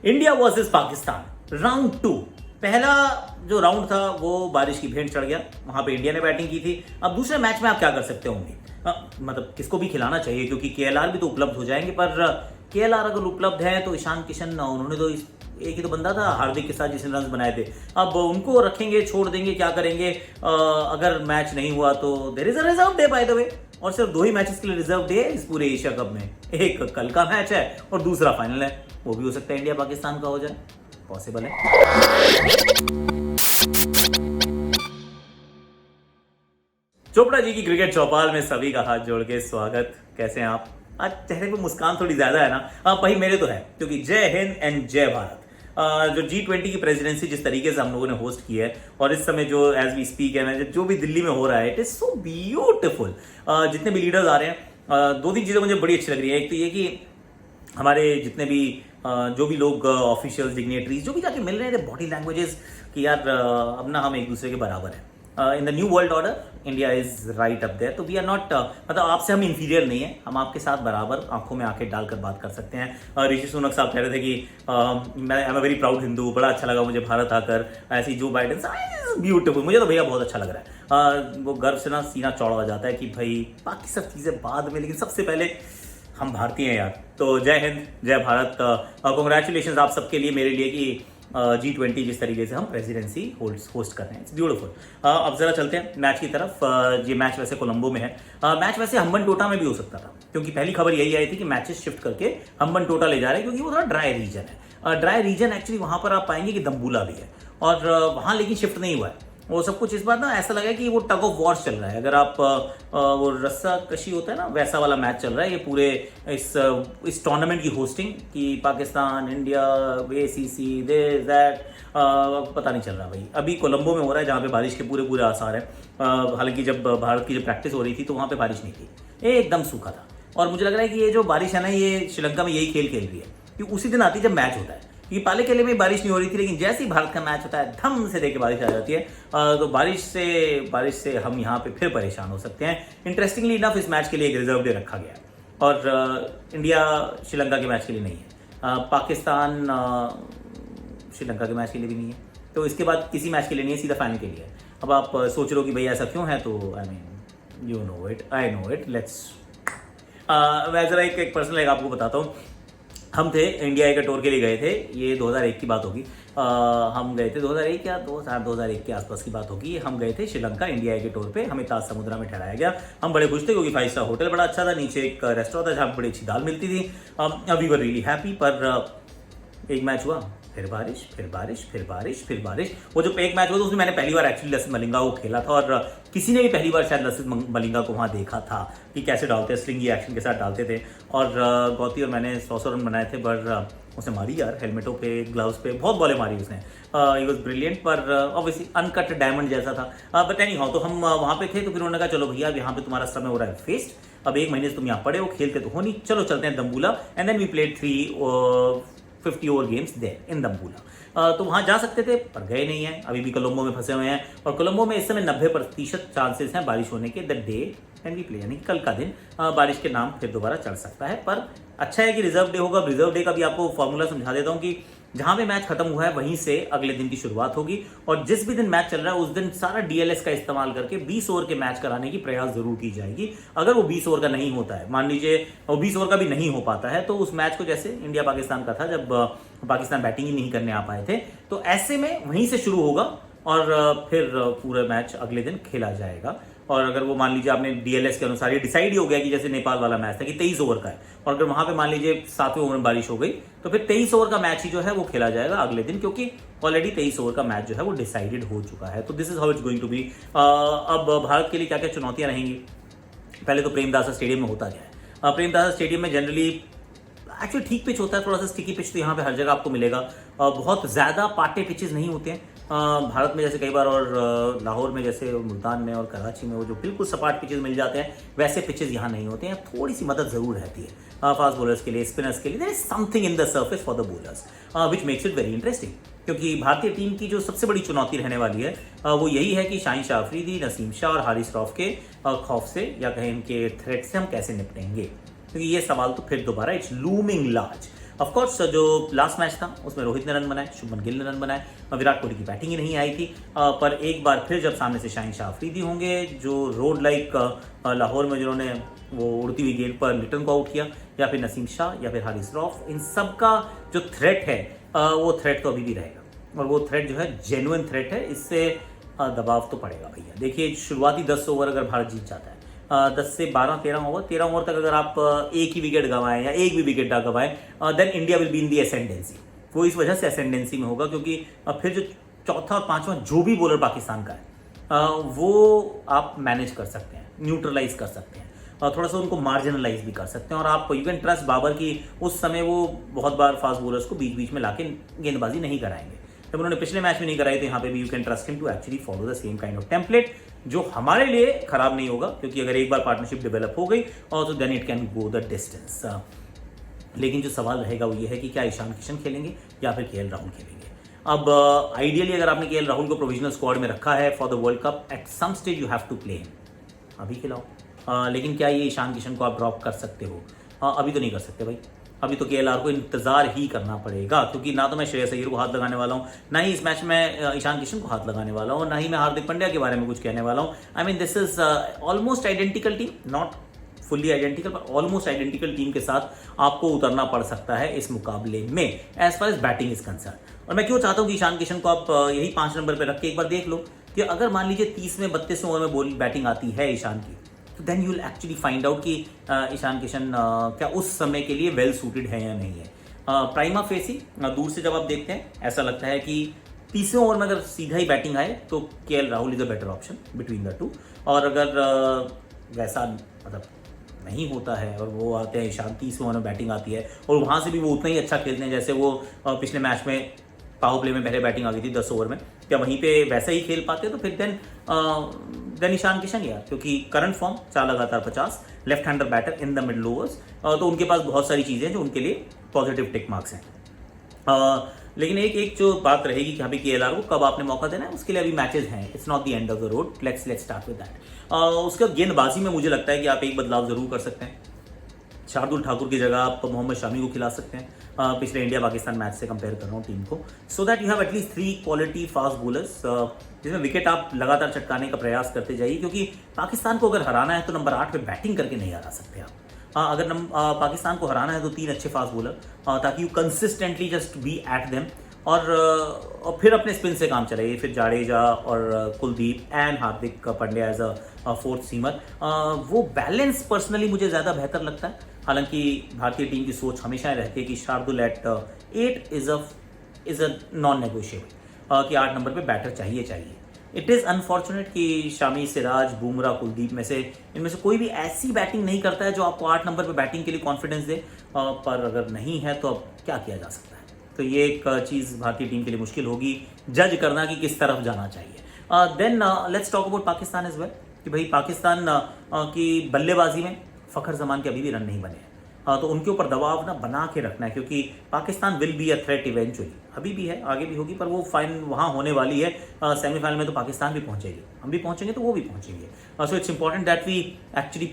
India versus Pakistan round 2। पहला जो round था वो बारिश की भेंट चढ़ गया, वहां पे इंडिया ने बैटिंग की थी। अब दूसरे मैच में आप क्या कर सकते होंगे, मतलब किसको भी खिलाना चाहिए क्योंकि केएलआर भी तो उपलब्ध हो जाएंगे, पर केएलआर अगर उपलब्ध है तो ईशान किशन उन्होंने तो एक ही तो बंदा था हार्दिक के साथ जिसने रन बनाए थे, अब उनको रखेंगे छोड़ देंगे क्या करेंगे। अगर मैच नहीं हुआ तो there is a reserve day by the way, और सिर्फ 2 ही मैचेस के लिए रिजर्व डे है इस पूरे एशिया कप में। एक कल का मैच है और दूसरा फाइनल है, वो भी हो सकता है इंडिया पाकिस्तान का हो जाए, पॉसिबल है। चोपड़ा जी की क्रिकेट चौपाल में सभी का हाथ जोड़ के स्वागत। कैसे हैं आप? आज चेहरे पे मुस्कान थोड़ी ज्यादा है ना? वही मेरे तो है, क्योंकि जय हिंद एंड जय भारत। जो G20 की प्रेसिडेंसी जिस तरीके से हम लोगों ने होस्ट की है और इस समय जो एज वी स्पीक है जो भी दिल्ली में हो रहा है, इट इज सो ब्यूटिफुल। जितने भी लीडर्स आ रहे हैं, 2-3 चीजें मुझे बड़ी अच्छी लग रही है। एक तो ये कि हमारे जितने भी जो भी लोग ऑफिशियल्स डिग्नेटरीज जो भी जाके मिल रहे हैं, बॉडी लैंग्वेजेस कि यार अब ना हम एक दूसरे के बराबर हैं। In the new world order India is right up there, तो वी आर नॉट, मतलब आपसे हम इंफीरियर नहीं है, हम आपके साथ बराबर आंखों में आंखें डालकर बात कर सकते हैं। ऋषि सुनक साहब कह रहे थे कि मैं I am a very proud Hindu, बड़ा अच्छा लगा मुझे भारत आकर। ऐसी जो बाइडेन ब्यूटीफुल, मुझे तो भैया बहुत अच्छा लग रहा है। वो गर्व से ना सीना चौड़ा हो जाता है कि भाई बाकी सब चीज़ें बाद में, लेकिन सबसे पहले हम भारतीय हैं यार। तो जय हिंद जय भारत, कॉन्ग्रेचुलेशन आप सबके लिए, मेरे लिए कि G20 जिस तरीके से हम प्रेसिडेंसी होस्ट कर रहे हैं, इट्स ब्यूटीफुल। अब जरा चलते हैं मैच की तरफ। ये मैच वैसे कोलंबो में है, मैच वैसे हम्बन टोटा में भी हो सकता था, क्योंकि पहली खबर यही आई थी कि मैचेस शिफ्ट करके हम्बन टोटा ले जा रहे हैं, क्योंकि वो थोड़ा ड्राई रीजन है। ड्राई रीजन एक्चुअली वहां पर आप पाएंगे कि दम्बूला भी है, और वहां लेकिन शिफ्ट नहीं हुआ है वो सब कुछ। इस बार ना ऐसा लगा कि वो टग ऑफ वॉर चल रहा है। अगर आप वो रस्सा कशी होता है ना, वैसा वाला मैच चल रहा है ये पूरे इस टूर्नामेंट की होस्टिंग, कि Pakistan India ACC this that, पता नहीं चल रहा भाई। अभी कोलंबो में हो रहा है जहाँ पे बारिश के पूरे आसार हैं। हालांकि जब भारत की जब प्रैक्टिस हो रही थी तो वहाँ पे बारिश नहीं थी, एकदम सूखा था। और मुझे लग रहा है कि ये जो बारिश है ना, ये श्रीलंका में यही खेल खेल रही है कि उसी दिन आती है जब मैच होता है। क्योंकि पाले केले में बारिश नहीं हो रही थी, लेकिन जैसे ही भारत का मैच होता है धम से देके बारिश आ जाती है। तो बारिश से हम यहाँ पे फिर परेशान हो सकते हैं। इंटरेस्टिंगली इनफ इस मैच के लिए एक रिजर्व डे रखा गया है, और इंडिया श्रीलंका के मैच के लिए नहीं है, पाकिस्तान श्रीलंका के मैच के लिए भी नहीं है, तो इसके बाद किसी मैच के लिए नहीं है, सीधा फाइनल के लिए है। अब आप सोच रहे हो कि भाई ऐसा क्यों है, तो I mean you know it, I know it, let's मैं जरा एक पर्सनल एक आपको बताता हूँ। हम थे इंडिया के टूर के लिए गए थे, ये 2001 की बात होगी। हम गए थे 2001 या 2001 के आसपास की बात होगी। हम गए थे श्रीलंका इंडिया के टूर पे, हमें ताज समुद्रा में ठहराया गया। हम बड़े खुश थे क्योंकि 5 स्टार होटल बड़ा अच्छा था, नीचे एक रेस्टोरेंट था जहाँ बड़ी अच्छी दाल मिलती थी। We were really happy. पर एक मैच हुआ, फिर बारिश, फिर बारिश, फिर बारिश, फिर बारिश। वो जो एक मैच हुआ तो उसमें मैंने पहली बार एक्चुअली लसित मलिंगा को खेला था, और किसी ने भी पहली बार शायद लसित मलिंगा को वहाँ देखा था कि कैसे डालते हैं, स्लिंगी एक्शन के साथ डालते थे। और गौती और मैंने 100 रन बनाए थे, पर उसने मारी यार, हेलमेटों पे, ग्लव्स पे बहुत बॉलें मारी उसने। ही वॉज ब्रिलियंट, पर ऑब्वियसली अनकट डायमंड जैसा था। बट एनी हाउ, तो हम वहाँ पे थे, तो फिर उन्होंने कहा चलो भैया यहाँ पे तुम्हारा समय हो रहा है वेस्ट, अब 1 महीने से तुम यहाँ पड़े हो, खेलते तो हो नहीं, चलो चलते हैं Dambulla. And then we played 50 over games there in Dambulla. तो वहाँ जा सकते थे पर गए नहीं हैं, अभी भी कोलंबो में फंसे हुए हैं। और कोलंबो में इस समय 90% चांसेस हैं बारिश होने के, the day and we play, यानी कल का दिन बारिश के नाम फिर दोबारा चढ़ सकता है। पर अच्छा है कि रिजर्व डे होगा। रिजर्व डे का भी आपको फॉर्मूला समझा देता हूँ कि जहां पे मैच खत्म हुआ है वहीं से अगले दिन की शुरुआत होगी, और जिस भी दिन मैच चल रहा है उस दिन सारा DLS का इस्तेमाल करके 20 ओवर के मैच कराने की प्रयास जरूर की जाएगी। अगर वो 20 ओवर का नहीं होता है, मान लीजिए वो 20 ओवर का भी नहीं हो पाता है, तो उस मैच को जैसे इंडिया पाकिस्तान का था जब पाकिस्तान बैटिंग ही नहीं करने आ पाए थे, तो ऐसे में वहीं से शुरू होगा और फिर पूरा मैच अगले दिन खेला जाएगा। और अगर वो मान लीजिए आपने DLS के अनुसार ये डिसाइड ही हो गया कि जैसे नेपाल वाला मैच था कि 23 ओवर का है, और अगर वहां पे मान लीजिए 7वें ओवर में बारिश हो गई, तो फिर 23 ओवर का मैच ही जो है वो खेला जाएगा अगले दिन, क्योंकि ऑलरेडी 23 ओवर का मैच जो है वो डिसाइडेड हो चुका है। तो this is how it's going to be. अब भारत के लिए क्या क्या चुनौतियां रहेंगी? पहले तो प्रेमदासा स्टेडियम में होता क्या है, प्रेमदासा स्टेडियम में जनरली एक्चुअली ठीक पिच होता है, थोड़ा सा स्टिकी पिच तो यहाँ पे हर जगह आपको मिलेगा। बहुत ज़्यादा पाटे पिचेस नहीं होते हैं भारत में जैसे कई बार, और लाहौर में जैसे, मुल्तान में और कराची में वो जो बिल्कुल सपाट पिचेस मिल जाते हैं, वैसे पिचेस यहाँ नहीं होते हैं। थोड़ी सी मदद ज़रूर रहती है फास्ट बॉलर्स के लिए, स्पिनर्स के लिए। There is something in the surface for the bowlers which makes it very interesting, क्योंकि भारतीय टीम की जो सबसे बड़ी चुनौती रहने वाली है वो यही है कि शाहीन शाह अफरीदी, नसीम शाह और हारिस रऊफ के खौफ से, या कहें इनके थ्रेट से हम कैसे निपटेंगे, क्योंकि ये सवाल तो फिर दोबारा इट्स लूमिंग लार्ज। ऑफकोर्स जो लास्ट मैच था उसमें रोहित ने रन बनाए, शुभमन गिल ने रन बनाए, विराट कोहली की बैटिंग ही नहीं आई थी। पर एक बार फिर जब सामने से शाहिन शाह अफरीदी होंगे जो रोड लाइक लाहौर में जिन्होंने वो उड़ती हुई गेंद पर लिटन को आउट किया, या फिर नसीम शाह या फिर हारिस रऊफ, इन सब का जो थ्रेट है वो थ्रेट तो अभी भी रहेगा, और वो थ्रेट जो है जेन्युइन थ्रेट है। इससे दबाव तो पड़ेगा भैया। देखिए शुरुआती 10 ओवर अगर भारत जीत जाता है, 10 से 12-13 ओवर, 13 ओवर तक अगर आप एक ही विकेट गंवाएं या एक भी विकेट ना गंवाएं, then India will be in the ascendancy. वो इस वजह से एसेंडेंसी में होगा क्योंकि फिर जो चौथा और पांचवा जो भी बॉलर पाकिस्तान का है वो आप मैनेज कर सकते हैं, न्यूट्रलाइज कर सकते हैं, और थोड़ा सा उनको मार्जिनलाइज भी कर सकते हैं। और आप यू कैन ट्रस्ट बाबर की उस समय वो बहुत बार फास्ट बॉलर्स को बीच बीच में लाके गेंदबाजी नहीं कराएंगे। जब उन्होंने पिछले मैच में नहीं कराई तो यहाँ पे भी you can trust him to actually follow the same kind of template, जो हमारे लिए खराब नहीं होगा, क्योंकि अगर एक बार पार्टनरशिप डेवलप हो गई और तो then it can go the distance. लेकिन जो सवाल रहेगा वो ये है कि क्या ईशान किशन खेलेंगे या फिर केएल राहुल खेलेंगे। अब आइडियली अगर आपने केएल राहुल को प्रोविजनल स्क्वाड में रखा है for the world cup, at some stage you have to play him, अभी खिलाओ। लेकिन क्या ये ईशान किशन को आप ड्रॉप कर सकते हो? अभी तो नहीं कर सकते भाई, अभी तो केएलआर को इंतजार ही करना पड़ेगा, क्योंकि ना तो मैं श्रेयस अय्यर को हाथ लगाने वाला हूँ, ना ही इस मैच में ईशान किशन को हाथ लगाने वाला हूँ, ना ही मैं हार्दिक पांड्या के बारे में कुछ कहने वाला हूँ। I mean this is almost identical team, not fully identical पर ऑलमोस्ट आइडेंटिकल टीम के साथ आपको उतरना पड़ सकता है इस मुकाबले में as far as batting is concern. और मैं क्यों चाहता हूँ कि ईशान किशन को आप यही 5 नंबर पर रख के एक बार देख लो कि अगर मान लीजिए 30 में 32 ओवर में बैटिंग आती है ईशान की, तो then you will actually find out कि ईशान किशन क्या उस समय के लिए वेल सूटेड है या नहीं है। प्राइमा फेसी दूर से जब आप देखते हैं ऐसा लगता है कि 30वें ओवर में अगर सीधा ही बैटिंग आए तो KL Rahul is a better option between the two. और अगर वैसा मतलब नहीं होता है और वो आते हैं ईशान 30वें ओवर में बैटिंग आती है और वहाँ से भी वो उतना ही अच्छा खेलते हैं जैसे वो पिछले मैच में पावर प्ले में पहले बैटिंग आ गई थी 10 ओवर में, क्या वहीं पे वैसा ही खेल पाते तो फिर देन ईशान किशन यार, क्योंकि करंट फॉर्म 4 लगातार 50, left hander batter in the middle overs, तो उनके पास बहुत सारी चीज़ें जो उनके लिए पॉजिटिव टिक मार्क्स हैं। लेकिन एक जो बात रहेगी कि अभी केएलआर को कब आपने मौका देना है, उसके लिए अभी मैचेस हैं, it's not the end of the road, let's start with that. उसके बाद गेंदबाजी में मुझे लगता है कि आप एक बदलाव जरूर कर सकते हैं, शार्दुल ठाकुर की जगह आप मोहम्मद शामी को खिला सकते हैं, पिछले इंडिया पाकिस्तान मैच से कंपेयर कर रहा हूँ टीम को, so that you have at least 3 quality fast bowlers जिसमें विकेट आप लगातार चटकाने का प्रयास करते जाइए, क्योंकि पाकिस्तान को अगर हराना है तो नंबर 8 पे बैटिंग करके नहीं हरा सकते आप। अगर पाकिस्तान को हराना है तो 3 अच्छे फास्ट बॉलर, ताकि you consistently just be at them, और फिर अपने स्पिन से काम चलाइए, फिर जाडेजा और Kuldeep and Hardik Pandya as a fourth seamer. वो बैलेंस पर्सनली मुझे ज़्यादा बेहतर लगता है। हालांकि भारतीय टीम की सोच हमेशा रहती है कि Shardul at 8 is a non negotiable, कि 8 नंबर पे बैटर चाहिए। इट इज़ अनफॉर्चुनेट कि शामी, सिराज, बुमराह, कुलदीप में से इनमें से कोई भी ऐसी बैटिंग नहीं करता है जो आपको 8 नंबर पे बैटिंग के लिए कॉन्फिडेंस दे, पर अगर नहीं है तो अब क्या किया जा सकता है। तो ये एक चीज़ भारतीय टीम के लिए मुश्किल होगी जज करना कि किस तरफ जाना चाहिए। Then let's talk about Pakistan as well, कि भाई पाकिस्तान की बल्लेबाजी में फ़खर जमान के अभी भी रन नहीं बने हैं, तो उनके ऊपर दबाव ना बना के रखना है, क्योंकि Pakistan will be a threat eventually, अभी भी है, आगे भी होगी, पर वो फाइन वहाँ होने वाली है। सेमीफाइनल में तो पाकिस्तान भी पहुँचेगी, हम भी पहुँचेंगे तो वो भी पहुँचेंगे। So it's important that we actually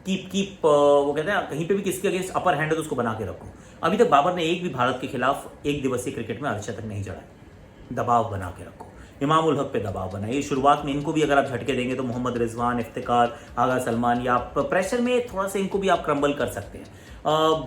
keep वो कहते हैं कहीं पे भी किसके अगेंस्ट अपर हैंड है तो उसको बना के रखो। अभी तक बाबर ने एक भी भारत के खिलाफ एक दिवसीय क्रिकेट में अर्धशतक नहीं चढ़ाया। दबाव बना के रखो, इमामुल हक पे दबाव बनाइए। शुरुआत में इनको भी अगर आप झटके देंगे तो मोहम्मद रिजवान, इफ्तिकार, आगा सलमान, या प्रेशर में थोड़ा सा इनको भी आप क्रम्बल कर सकते हैं।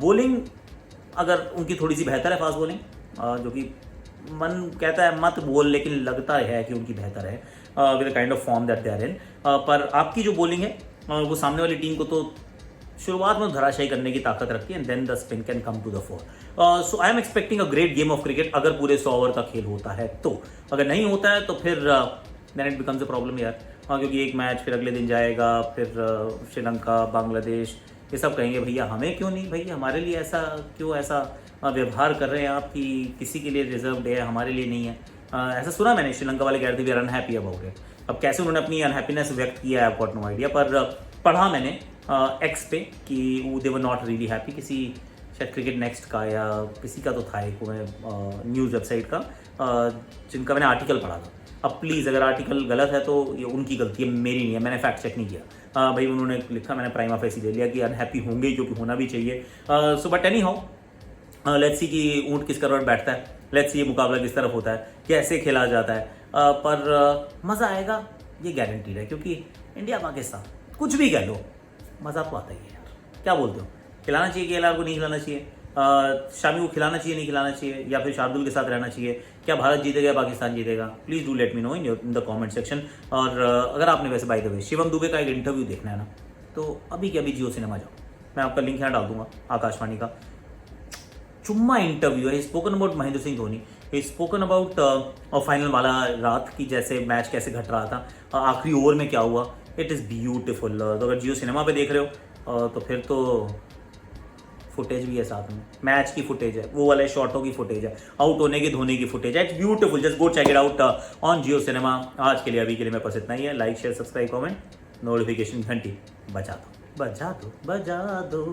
बॉलिंग अगर उनकी थोड़ी सी बेहतर है, फास्ट बॉलिंग, जो कि मन कहता है मत बोल, लेकिन लगता है कि उनकी बेहतर है with the kind of form that they are in. पर आपकी जो बॉलिंग है वो सामने वाली टीम को तो शुरुआत में धराशायी करने की ताकत रखती है, and then the spin can come to the four. So I am expecting a great game of cricket अगर पूरे 100 ओवर का खेल होता है तो। अगर नहीं होता है तो फिर then it becomes a problem यार, क्योंकि एक मैच फिर अगले दिन जाएगा, फिर श्रीलंका, बांग्लादेश, ये सब कहेंगे भैया हमें क्यों नहीं, भैया हमारे लिए ऐसा व्यवहार कर रहे हैं आप कि किसी के लिए रिजर्व डे है, हमारे लिए नहीं है। ऐसा सुना मैंने, श्रीलंका वाले कह रहे थे we are unhappy about it. अब कैसे उन्होंने अपनी अनहैप्पीनेस व्यक्त किया है, आई गॉट नो आइडिया, पर पढ़ा मैंने एक्स पे कि वो दे वर नॉट रियली हैप्पी, किसी शायद क्रिकेट नेक्स्ट का या किसी का तो था एक न्यूज़ वेबसाइट का, जिनका मैंने आर्टिकल पढ़ा था। अब प्लीज़ अगर आर्टिकल गलत है तो ये उनकी गलती है, मेरी नहीं है, मैंने फैक्ट चेक नहीं किया। भाई उन्होंने लिखा, मैंने प्राइमा फेसी ले लिया कि अनहैप्पी होंगे, क्योंकि होना भी चाहिए। So but any how let's see कि ऊंट किस करवट बैठता है, लेट्स सी ये मुकाबला किस तरफ होता है, कैसे खेला जाता है, पर मज़ा आएगा ये गारंटीड है, क्योंकि इंडिया पाकिस्तान कुछ भी कह लो मज़ा तो आता ही है यार। क्या बोलते हो, खिलाना चाहिए केएलआर को, नहीं खिलाना चाहिए, शामी को खिलाना चाहिए, नहीं खिलाना चाहिए, या फिर शार्दुल के साथ रहना चाहिए, क्या भारत जीतेगा या पाकिस्तान जीतेगा? Please do let me know in the comment section. और अगर आपने वैसे बाय द वे शिवम दुबे का एक इंटरव्यू देखना है ना, तो अभी के अभी जियो सिनेमा जाओ, मैं आपका लिंक यहाँ डाल दूंगा, आकाशवाणी का चुम्मा इंटरव्यू है। Spoken about Mahendra Singh Dhoni, spoken about final वाला रात की, जैसे मैच कैसे घट रहा था, आखिरी ओवर में क्या हुआ। It is beautiful. तो अगर जियो सिनेमा पे देख रहे हो तो फिर तो फुटेज भी है साथ में, मैच की फुटेज है, वो वाले शॉटों की फुटेज है, आउट होने की धोनी की फुटेज है। It's beautiful, just go check it out on Jio Cinema. आज के लिए अभी के लिए मेरे पास इतना ही है। Like share subscribe comment, notification घंटी बजा दो, बजा दो, बजा दो।